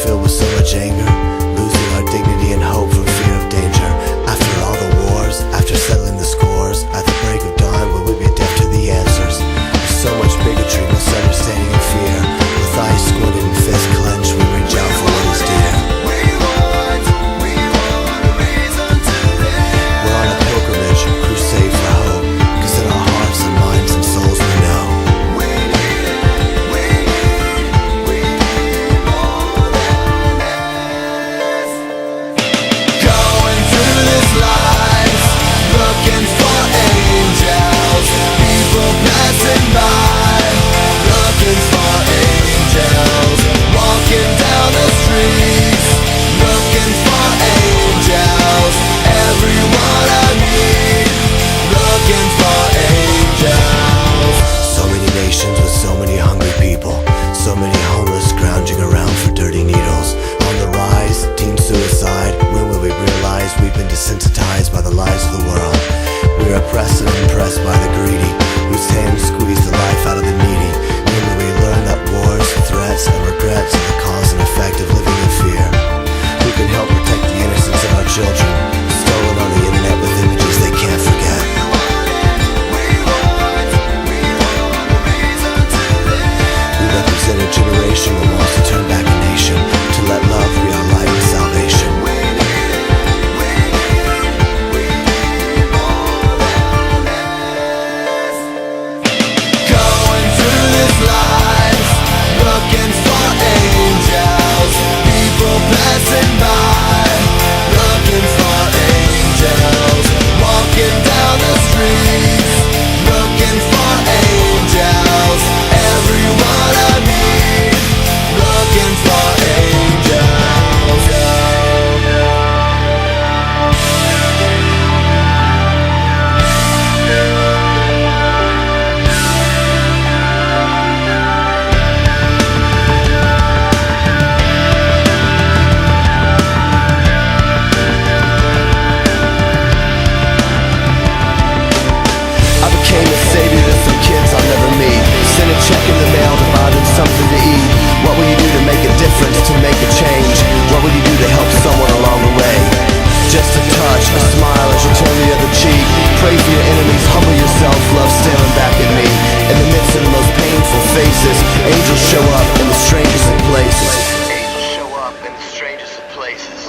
filled with so much anger, losing our dignity and hope from fear of danger. After all the wars, after settling the scores, at the break of dawn will we be deaf to the answers? There's so much bigotry, misunderstanding and fear. With eyes squinted and fists clenched, we reach out for what is dear. We're on a pilgrimage, crusade for hope, 'cause in our hearts and minds and souls we know desensitized by the lies of the world. We are oppressed and impressed by the greedy, whose hands squeeze the life out of the needy. When will we learn that wars, threats, and regrets are the cause and effect of living in fear? Who can help protect the innocence of our children, stolen on the internet with images they can't forget? We represent a generation that wants to turn back a nation, to let love be our light and salvation. Check in the mail to buy them something to eat. What will you do to make a difference, to make a change? What will you do to help someone along the way? Just a touch, a smile as you turn the other cheek. Pray for your enemies, humble yourself, love staring back at me. In the midst of the most painful faces, angels show up in the strangest of places. Angels show up in the strangest of places.